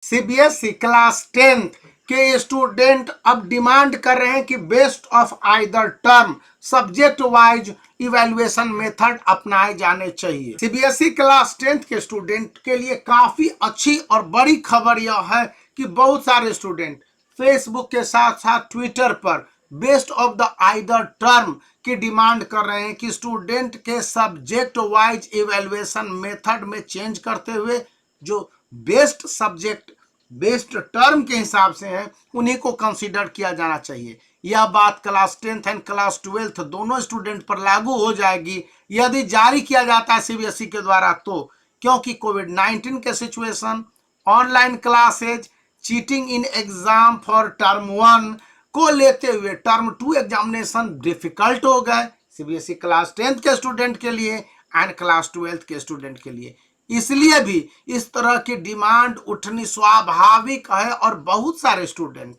CBSE class 10th के student अब demand कर रहे हैं कि best of either term subject wise evaluation method अपनाए जाने चाहिए। सीबीएसई क्लास 10th के स्टूडेंट के लिए काफी अच्छी और बड़ी खबर यह है कि बहुत सारे स्टूडेंट फेसबुक के साथ साथ ट्विटर पर best of the either term की डिमांड कर रहे हैं कि स्टूडेंट के सब्जेक्ट वाइज इवैल्यूएशन मेथड में चेंज करते हुए जो बेस्ट सब्जेक्ट बेस्ट टर्म के हिसाब से हैं उन्हीं को कंसीडर किया जाना चाहिए। यह बात class 10th and class 12th दोनों स्टूडेंट पर लागू हो जाएगी यदि जारी किया जाता है सीबीएसई के द्वारा, तो क्योंकि कोविड-19 के situation, online classes, cheating in exam for term 1 को लेते हुए टर्म 2 एग्जामिनेशन डिफिकल्ट हो गए सीबीएसई क्लास 10th के स्टूडेंट के लिए एंड क्लास 12th के स्टूडेंट के लिए। इसलिए भी इस तरह की डिमांड उठनी स्वाभाविक है और बहुत सारे स्टूडेंट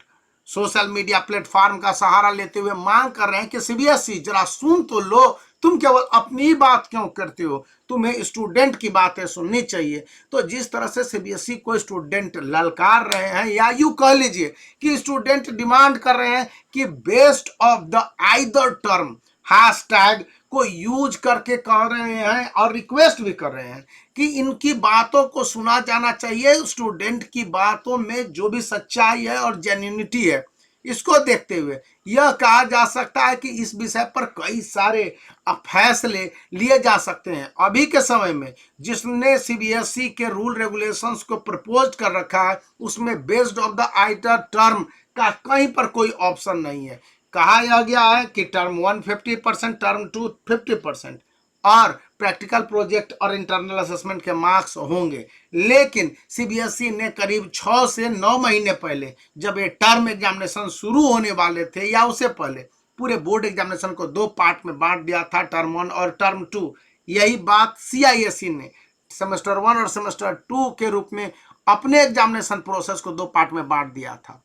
सोशल मीडिया प्लेटफॉर्म का सहारा लेते हुए मांग कर रहे हैं कि सीबीएसई जरा सुन तो लो, तुम केवल अपनी बात क्यों करते हो, तुम्हें स्टूडेंट की बातें सुननी चाहिए। तो जिस तरह से सीबीएसई को स्टूडेंट ललकार रहे हैं या यूं कह लीजिए कि स्टूडेंट डिमांड कर रहे हैं कि best of the either term hashtag को यूज करके कह रहे हैं और रिक्वेस्ट भी कर रहे हैं कि इनकी बातों को सुना जाना चाहिए। स्टूडेंट की बातों में जो भी सच्चाई है और जेन्युइनिटी है, इसको देखते हुए यह कहा जा सकता है कि इस विषय पर कई सारे फैसले लिए जा सकते हैं। अभी के समय में जिसने सीबीएसई के रूल रेगुलेशंस को प्रपोज कर रखा है उसमें based of the either term का कहीं पर कोई ऑप्शन नहीं है। कहा यह गया है कि टर्म 1 50%, टर्म 2 50% और प्रैक्टिकल प्रोजेक्ट और इंटरनल असेसमेंट के मार्क्स होंगे। लेकिन सीबीएसई ने करीब 6 से 9 महीने पहले जब ये टर्म एग्जामिनेशन शुरू होने वाले थे या उससे पहले पूरे बोर्ड एग्जामिनेशन को 2 पार्ट में बांट दिया था, टर्म 1 और टर्म 2। यही बात सीआईएसई ने सेमेस्टर 1 और सेमेस्टर 2 के रूप में अपने एग्जामिनेशन प्रोसेस को 2 पार्ट में बांट दिया था।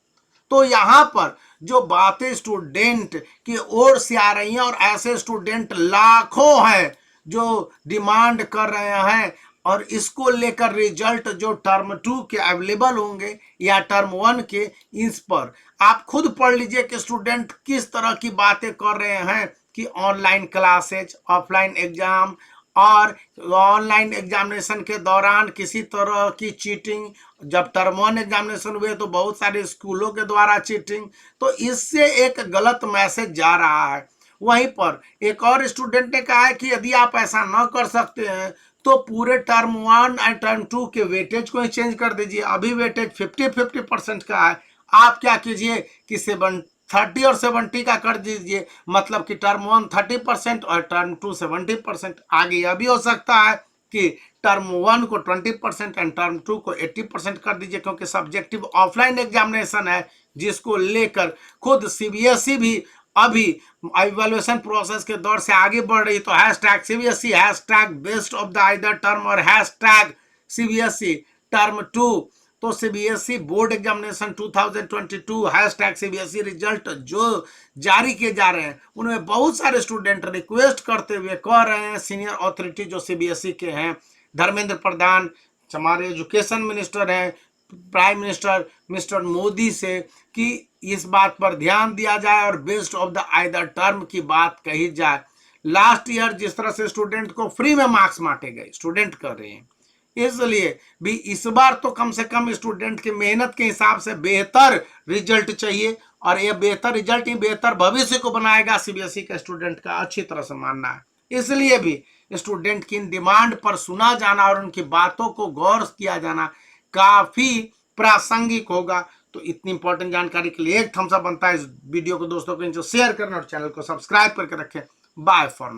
तो यहाँ पर जो बातें स्टूडेंट की ओर से आ रही हैं और ऐसे स्टूडेंट लाखों हैं जो डिमांड कर रहे हैं और इसको लेकर रिजल्ट जो टर्म 2 के अवेलेबल होंगे या टर्म 1 के, इस पर आप खुद पढ़ लीजिए कि स्टूडेंट किस तरह की बातें कर रहे हैं कि ऑनलाइन क्लासेज, ऑफलाइन एग्जाम और ऑनलाइन एग्जामिनेशन के दौरान किसी तरह की चीटिंग। जब टर्म 1 एग्जामिनेशन हुए तो बहुत सारे स्कूलों के द्वारा चीटिंग, तो इससे एक गलत मैसेज जा रहा है। वहीं पर एक और स्टूडेंट ने कहा है कि यदि आप ऐसा न कर सकते हैं तो पूरे टर्म 1 और टर्म 2 के वेटेज को ही चेंज कर दीजिए। अभी वेटेज 50-50% का है, आप क्या कीजिए कि 30 और 70 का कर दीजिए, मतलब कि टर्म 1 30% और टर्म 2 70%। आगे यह भी हो सकता है कि टर्म 1 को 20% एंड टर्म 2 को 80% कर दीजिए, क्योंकि सब्जेक्टिव ऑफलाइन एग्जामिनेशन है जिसको लेकर खुद सीबीएसई भी अभी इवैल्यूएशन प्रोसेस के दौर से आगे बढ़ रही। तो hashtag CBSE, hashtag best of the either term और हैशटैग सीबीएसई टर्म 2। तो CBSE board examination 2022 hashtag CBSE result जो जारी किए जा रहे हैं उनमें बहुत सारे स्टूडेंट रिक्वेस्ट करते हुए कह रहे हैं सीनियर अथॉरिटी जो सीबीएसई के हैं, धर्मेंद्र प्रधान हमारे एजुकेशन मिनिस्टर हैं, प्राइम मिनिस्टर मिस्टर मोदी से, कि इस बात पर ध्यान दिया जाए और best of the either term की बात कही जाए। लास्ट ईयर जिस तरह से स्टूडेंट को फ्री में मार्क्स बांटे गए, स्टूडेंट कर रहे हैं, इसलिए भी इस बार तो कम से कम स्टूडेंट की मेहनत के हिसाब से बेहतर रिजल्ट चाहिए और यह बेहतर रिजल्ट ही बेहतर भविष्य को बनाएगा, सीबीएसई के स्टूडेंट का अच्छी तरह से मानना है। इसलिए भी स्टूडेंट की डिमांड पर सुना जाना और उनकी बातों को गौर किया जाना काफी प्रासंगिक होगा। तो इतनी इंपॉर्टेंट जानकारी के लिए एक थम्स अप बनता है इस वीडियो को दोस्तों को शेयर करना और चैनल को सब्सक्राइब करके रखें। Bye for